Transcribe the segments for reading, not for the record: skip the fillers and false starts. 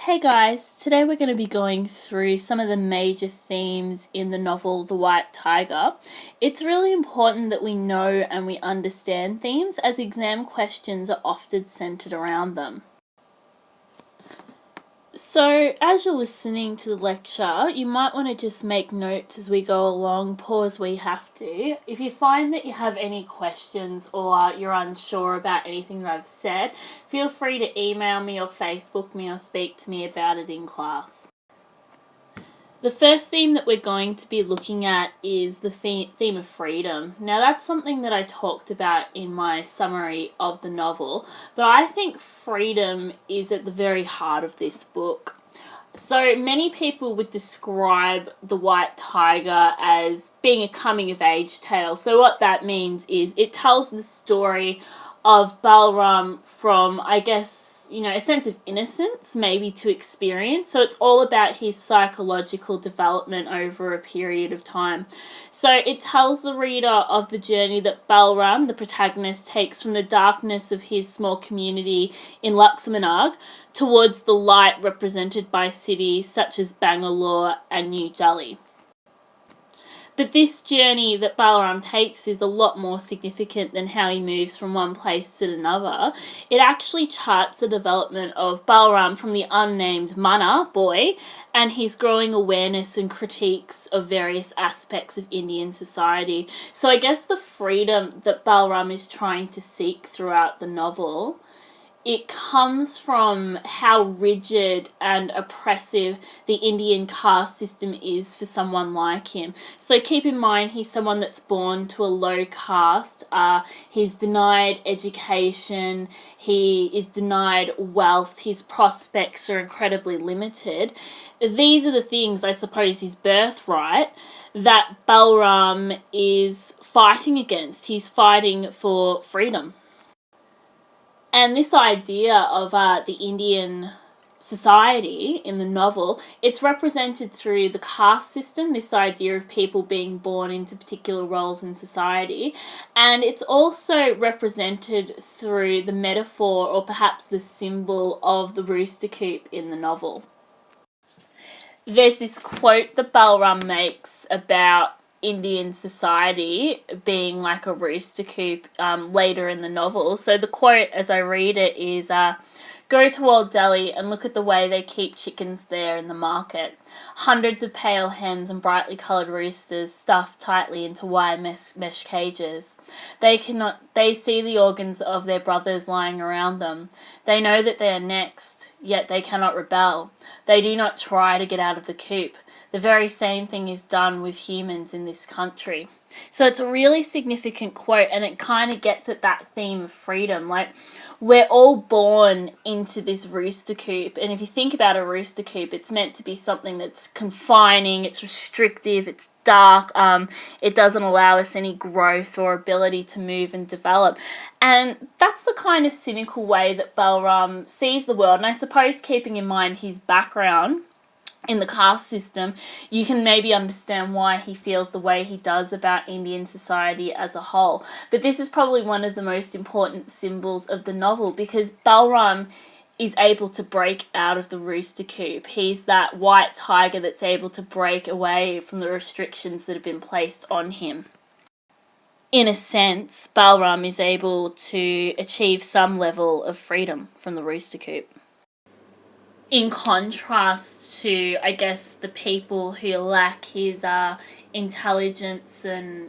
Hey guys, today we're going to be going through some of the major themes in the novel The White Tiger. It's really important that we know and we understand themes as exam questions are often centered around them. So, as you're listening to the lecture, you might want to just make notes as we go along, pause where you have to. If you find that you have any questions or you're unsure about anything that I've said, feel free to email me or Facebook me or speak to me about it in class. The first theme that we're going to be looking at is the theme of freedom. Now, that's something that I talked about in my summary of the novel, but I think freedom is at the very heart of this book. So many people would describe The White Tiger as being a coming of age tale. So what that means is it tells the story of Balram from, I guess, a sense of innocence maybe to experience. So it's all about his psychological development over a period of time. So it tells the reader of the journey that Balram, the protagonist, takes from the darkness of his small community in Luxembourg towards the light represented by cities such as Bangalore and New Delhi. But this journey that Balram takes is a lot more significant than how he moves from one place to another. It actually charts the development of Balram from the unnamed Mana boy and his growing awareness and critiques of various aspects of Indian society. So I guess the freedom that Balram is trying to seek throughout the novel, it comes from how rigid and oppressive the Indian caste system is for someone like him. So keep in mind, he's someone that's born to a low caste. He's denied education. He is denied wealth. His prospects are incredibly limited. These are the things, I suppose, his birthright that Balram is fighting against. He's fighting for freedom. And this idea of the Indian society in the novel, it's represented through the caste system, this idea of people being born into particular roles in society. And it's also represented through the metaphor or perhaps the symbol of the rooster coop in the novel. There's this quote that Balram makes about Indian society being like a rooster coop later in the novel. So the quote as I read it is, go to Old Delhi and look at the way they keep chickens there in the market. Hundreds of pale hens and brightly coloured roosters stuffed tightly into wire mesh cages. They see the organs of their brothers lying around them. They know that they are next, yet they cannot rebel. They do not try to get out of the coop. The very same thing is done with humans in this country. So it's a really significant quote, and it kind of gets at that theme of freedom. Like, we're all born into this rooster coop, and if you think about a rooster coop, it's meant to be something that's confining, it's restrictive, it's dark, it doesn't allow us any growth or ability to move and develop. And that's the kind of cynical way that Balram sees the world, and I suppose keeping in mind his background in the caste system, you can maybe understand why he feels the way he does about Indian society as a whole. But this is probably one of the most important symbols of the novel, because Balram is able to break out of the rooster coop. He's that white tiger that's able to break away from the restrictions that have been placed on him. In a sense, Balram is able to achieve some level of freedom from the rooster coop. In contrast to, I guess, the people who lack his intelligence and,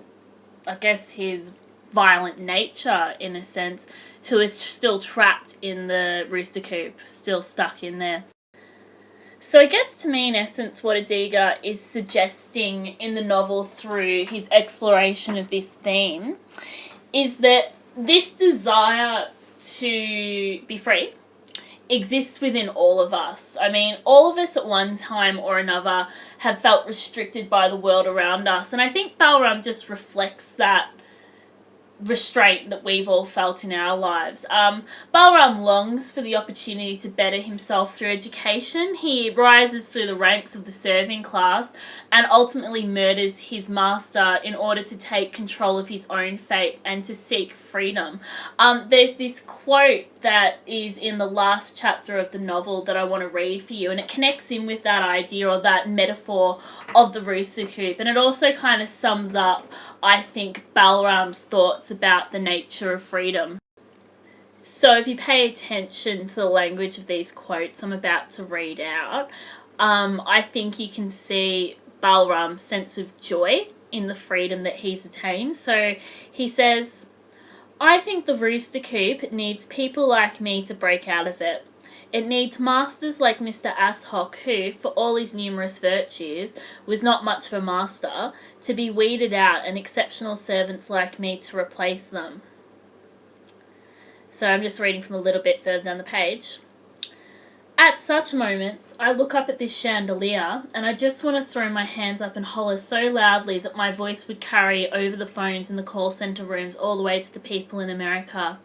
I guess, his violent nature, in a sense, who is still trapped in the rooster coop, still stuck in there. So I guess to me, in essence, what Adiga is suggesting in the novel through his exploration of this theme is that this desire to be free exists within all of us. I mean, all of us at one time or another have felt restricted by the world around us. And I think Balram just reflects that restraint that we've all felt in our lives. Balram longs for the opportunity to better himself through education. He rises through the ranks of the serving class and ultimately murders his master in order to take control of his own fate and to seek freedom. There's this quote that is in the last chapter of the novel that I want to read for you, and it connects in with that idea or that metaphor of the rooster coop, and it also kind of sums up, I think, Balram's thoughts about the nature of freedom. So if you pay attention to the language of these quotes I'm about to read out, I think you can see Balram's sense of joy in the freedom that he's attained. So he says, I think the rooster coop needs people like me to break out of it. It needs masters like Mr. Asshock, who, for all his numerous virtues, was not much of a master, to be weeded out, and exceptional servants like me to replace them. So I'm just reading from a little bit further down the page. At such moments, I look up at this chandelier, and I just want to throw my hands up and holler so loudly that my voice would carry over the phones in the call centre rooms all the way to the people in America.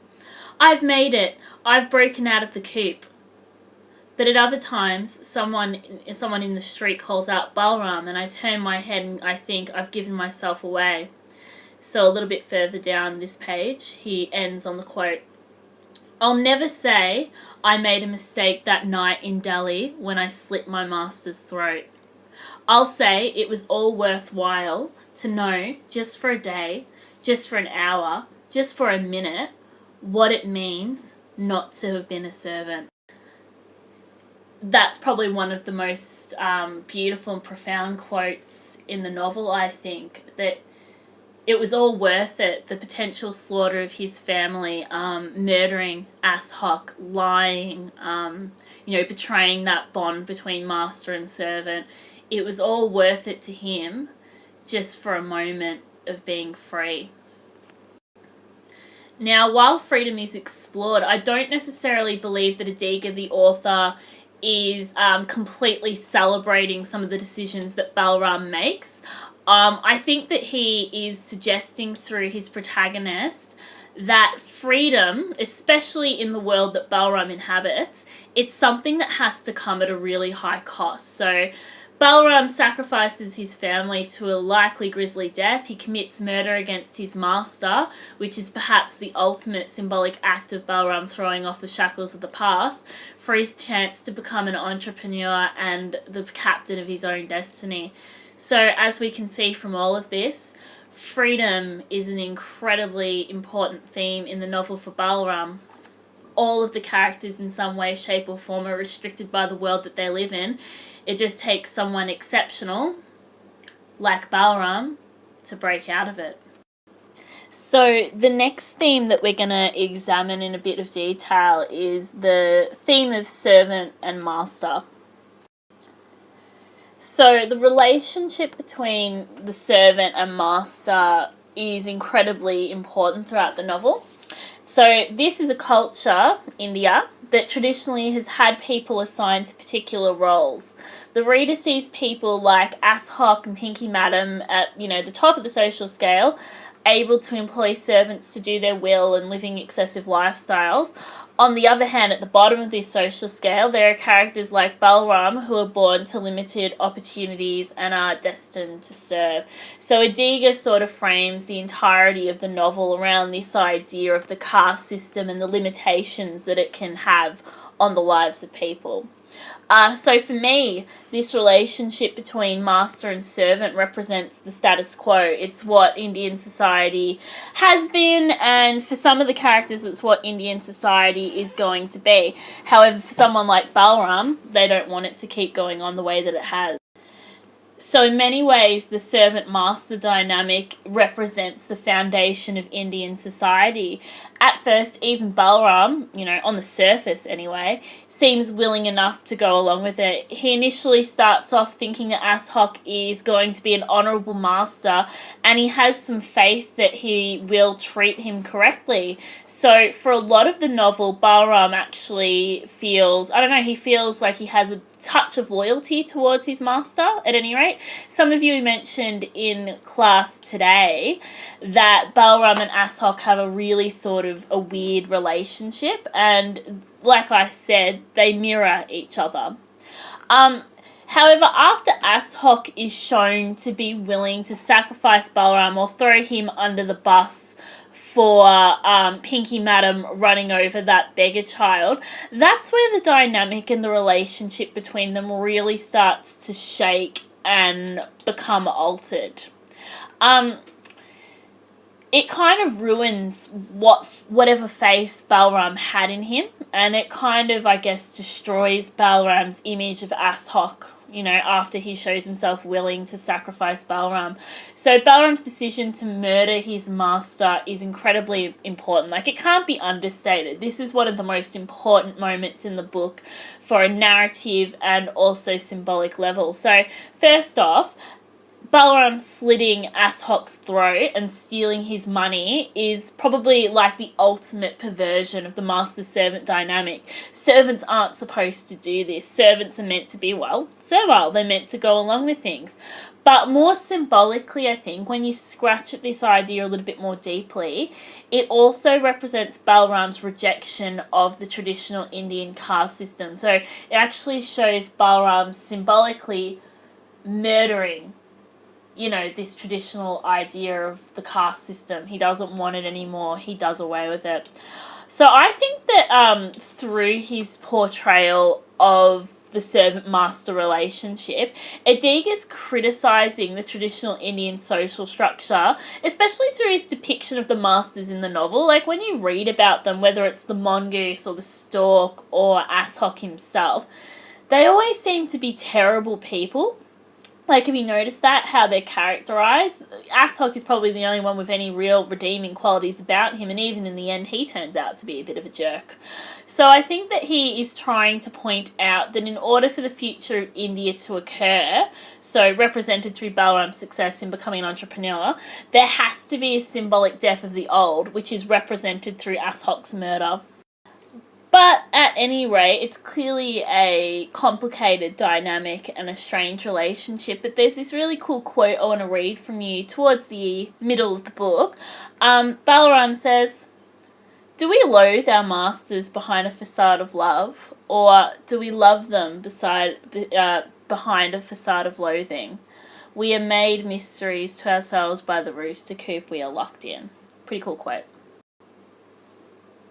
I've made it! I've broken out of the coop. But at other times, someone in the street calls out Balram, and I turn my head and I think I've given myself away. So a little bit further down this page, he ends on the quote, I'll never say I made a mistake that night in Delhi when I slit my master's throat. I'll say it was all worthwhile to know, just for a day, just for an hour, just for a minute, what it means not to have been a servant. That's probably one of the most beautiful and profound quotes in the novel, I think, that it was all worth it, the potential slaughter of his family, murdering Asshock, lying, betraying that bond between master and servant. It was all worth it to him just for a moment of being free. Now, while freedom is explored, I don't necessarily believe that Adiga, the author, is completely celebrating some of the decisions that Balram makes. I think that he is suggesting through his protagonist that freedom, especially in the world that Balram inhabits, it's something that has to come at a really high cost. So Balram sacrifices his family to a likely grisly death. He commits murder against his master, which is perhaps the ultimate symbolic act of Balram throwing off the shackles of the past for his chance to become an entrepreneur and the captain of his own destiny. So as we can see from all of this, freedom is an incredibly important theme in the novel for Balram. All of the characters in some way, shape or form are restricted by the world that they live in. It just takes someone exceptional, like Balram, to break out of it. So the next theme that we're going to examine in a bit of detail is the theme of servant and master. So the relationship between the servant and master is incredibly important throughout the novel. So this is a culture, India, that traditionally has had people assigned to particular roles. The reader sees people like Asshock and Pinky Madam at, the top of the social scale, able to employ servants to do their will and living excessive lifestyles. On the other hand, at the bottom of this social scale, there are characters like Balram who are born to limited opportunities and are destined to serve. So Adiga sort of frames the entirety of the novel around this idea of the caste system and the limitations that it can have on the lives of people. So for me, this relationship between master and servant represents the status quo. It's what Indian society has been, and for some of the characters, it's what Indian society is going to be. However, for someone like Balram, they don't want it to keep going on the way that it has. So in many ways, the servant-master dynamic represents the foundation of Indian society. At first, even Balram, on the surface anyway, seems willing enough to go along with it. He initially starts off thinking that Ashok is going to be an honourable master, and he has some faith that he will treat him correctly. So for a lot of the novel, Balram actually feels, he feels like he has a touch of loyalty towards his master, at any rate. Some of you mentioned in class today that Balram and Ashok have a really sort of a weird relationship, and like I said, they mirror each other. However, after Ashok is shown to be willing to sacrifice Balram or throw him under the bus for Pinky Madam running over that beggar child, that's where the dynamic and the relationship between them really starts to shake and become altered. It kind of ruins whatever faith Balram had in him, and it kind of, I guess, destroys Balram's image of Ashok, after he shows himself willing to sacrifice Balram. So Balram's decision to murder his master is incredibly important. Like, it can't be understated. This is one of the most important moments in the book for a narrative and also symbolic level. So, first off, Balram slitting Ashok's throat and stealing his money is probably like the ultimate perversion of the master-servant dynamic. Servants aren't supposed to do this. Servants are meant to be, servile. They're meant to go along with things. But more symbolically, I think, when you scratch at this idea a little bit more deeply, it also represents Balram's rejection of the traditional Indian caste system. So it actually shows Balram symbolically murdering this traditional idea of the caste system. He doesn't want it anymore. He does away with it. So I think that through his portrayal of the servant-master relationship, Adiga's criticising the traditional Indian social structure, especially through his depiction of the masters in the novel. Like, when you read about them, whether it's the mongoose or the stork or Ashok himself, they always seem to be terrible people. Like, have you noticed that, how they're characterised? Ashok is probably the only one with any real redeeming qualities about him, and even in the end, he turns out to be a bit of a jerk. So I think that he is trying to point out that in order for the future of India to occur, so represented through Balram's success in becoming an entrepreneur, there has to be a symbolic death of the old, which is represented through Ashok's murder. But at any rate, it's clearly a complicated dynamic and a strange relationship. But there's this really cool quote I want to read from you towards the middle of the book. Balram says, "Do we loathe our masters behind a facade of love, or do we love them behind a facade of loathing? We are made mysteries to ourselves by the rooster coop we are locked in." Pretty cool quote.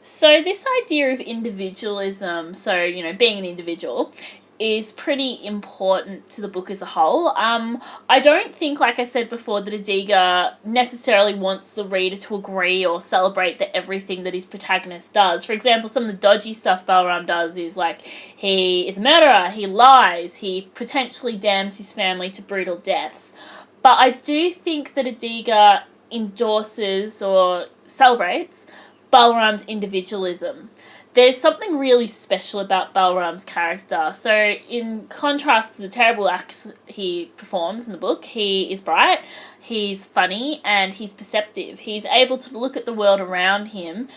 So this idea of individualism, being an individual, is pretty important to the book as a whole. I don't think, like I said before, that Adiga necessarily wants the reader to agree or celebrate everything that his protagonist does. For example, some of the dodgy stuff Balram does is, like, he is a murderer, he lies, he potentially damns his family to brutal deaths. But I do think that Adiga endorses or celebrates Balram's individualism. There's something really special about Balram's character. So in contrast to the terrible acts he performs in the book, he is bright, he's funny, and he's perceptive. He's able to look at the world around him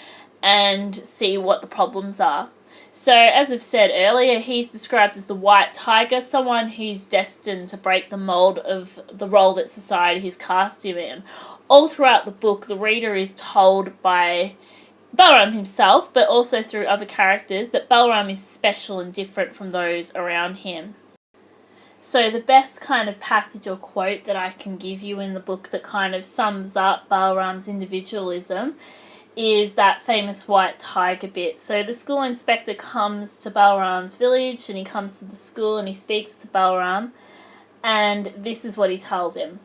and see what the problems are. So, as I've said earlier, he's described as the white tiger, someone who's destined to break the mould of the role that society has cast him in. All throughout the book, the reader is told by Balram himself, but also through other characters, that Balram is special and different from those around him. So the best kind of passage or quote that I can give you in the book that kind of sums up Balram's individualism is that famous white tiger bit. So the school inspector comes to Balram's village, and he comes to the school and he speaks to Balram, and this is what he tells him.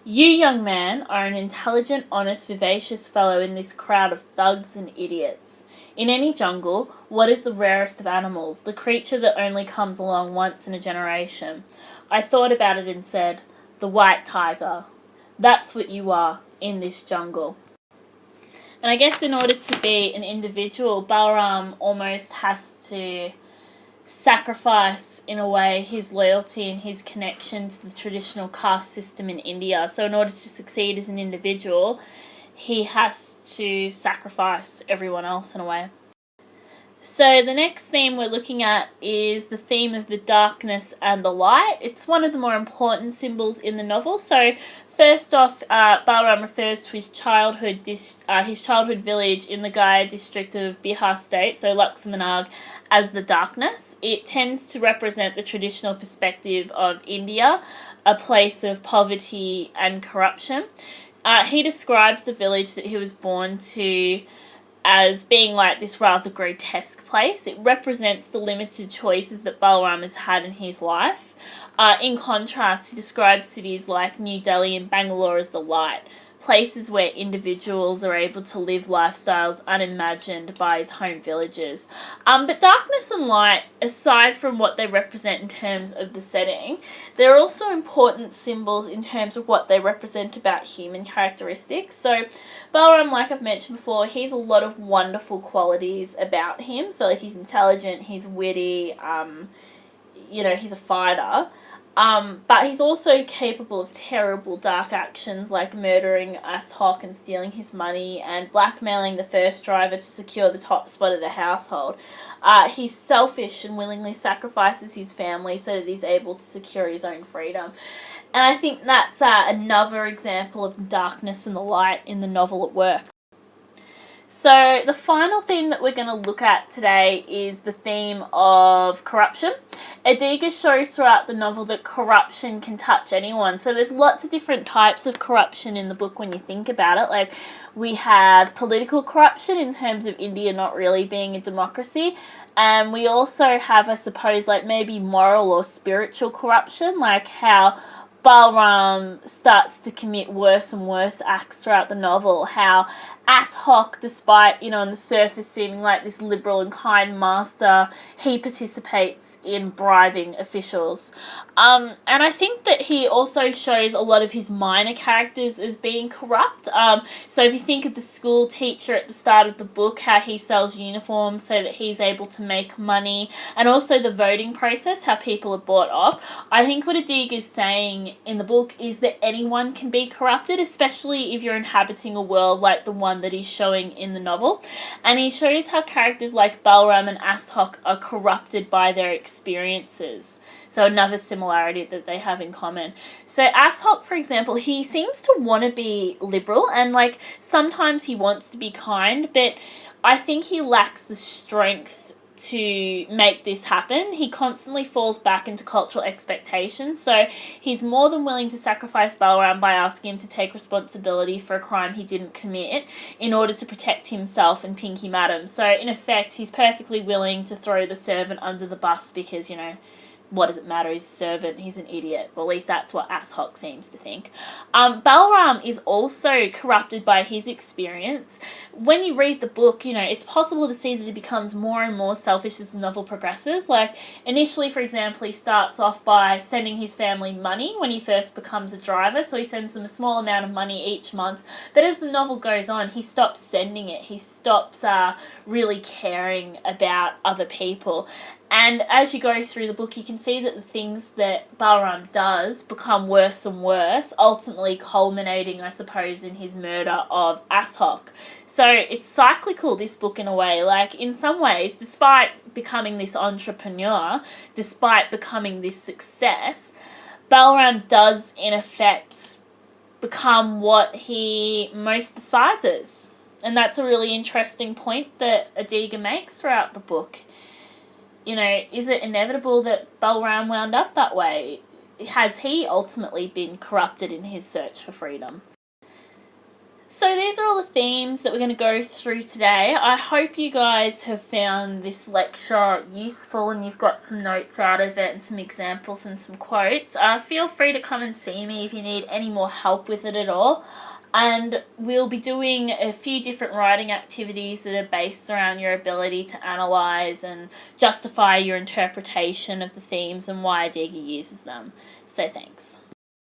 "You, young man, are an intelligent, honest, vivacious fellow in this crowd of thugs and idiots. In any jungle, what is the rarest of animals, the creature that only comes along once in a generation? I thought about it and said, the white tiger. That's what you are in this jungle." And I guess in order to be an individual, Balaram almost has to sacrifice, in a way, his loyalty and his connection to the traditional caste system in India. So in order to succeed as an individual, he has to sacrifice everyone else in a way. So the next theme we're looking at is the theme of the darkness and the light. It's one of the more important symbols in the novel. So first off, Balaram refers to his childhood village in the Gaya district of Bihar state, so Lakshmanag, as the darkness. It tends to represent the traditional perspective of India, a place of poverty and corruption. He describes the village that he was born to as being like this rather grotesque place. It represents the limited choices that Balaram has had in his life. In contrast, he describes cities like New Delhi and Bangalore as the light, places where individuals are able to live lifestyles unimagined by his home villages. But darkness and light, aside from what they represent in terms of the setting, they're also important symbols in terms of what they represent about human characteristics. So Balaram, like I've mentioned before, he has a lot of wonderful qualities about him. So he's intelligent, he's witty, he's a fighter. But he's also capable of terrible dark actions like murdering Ashok and stealing his money and blackmailing the first driver to secure the top spot of the household. He's selfish and willingly sacrifices his family so that he's able to secure his own freedom. And I think that's another example of the darkness and the light in the novel at work. So the final theme that we're going to look at today is the theme of corruption. Adiga shows throughout the novel that corruption can touch anyone. So there's lots of different types of corruption in the book when you think about it. Like, we have political corruption in terms of India not really being a democracy. And we also have, I suppose, like maybe moral or spiritual corruption, like how Balaram starts to commit worse and worse acts throughout the novel. How Ashok, despite, on the surface seeming like this liberal and kind master, he participates in bribing officials. And I think that he also shows a lot of his minor characters as being corrupt. So if you think of the school teacher at the start of the book, how he sells uniforms so that he's able to make money, and also the voting process, how people are bought off. I think what Adiga is saying in the book is that anyone can be corrupted, especially if you're inhabiting a world like the one that he's showing in the novel. And he shows how characters like Balaram and Ashok are corrupted by their experiences. So another similarity that they have in common. So Ashok, for example, he seems to want to be liberal, and like sometimes he wants to be kind, but I think he lacks the strength to make this happen. He constantly falls back into cultural expectations, so he's more than willing to sacrifice Balaram by asking him to take responsibility for a crime he didn't commit in order to protect himself and Pinky Madam. So in effect, he's perfectly willing to throw the servant under the bus because, what does it matter? He's a servant. He's an idiot. Well, at least that's what Ashok seems to think. Balaram is also corrupted by his experience. When you read the book, it's possible to see that he becomes more and more selfish as the novel progresses. Like, initially, for example, he starts off by sending his family money when he first becomes a driver. So he sends them a small amount of money each month. But as the novel goes on, he stops sending it. He stops really caring about other people. And as you go through the book, you can see that the things that Balaram does become worse and worse, ultimately culminating, I suppose, in his murder of Ashok. So it's cyclical, this book, in a way. Like, in some ways, despite becoming this entrepreneur, despite becoming this success, Balaram does, in effect, become what he most despises. And that's a really interesting point that Adiga makes throughout the book. Is it inevitable that Balaram wound up that way? Has he ultimately been corrupted in his search for freedom? So these are all the themes that we're going to go through today. I hope you guys have found this lecture useful and you've got some notes out of it and some examples and some quotes. Feel free to come and see me if you need any more help with it at all. And we'll be doing a few different writing activities that are based around your ability to analyse and justify your interpretation of the themes and why Adiga uses them. So thanks.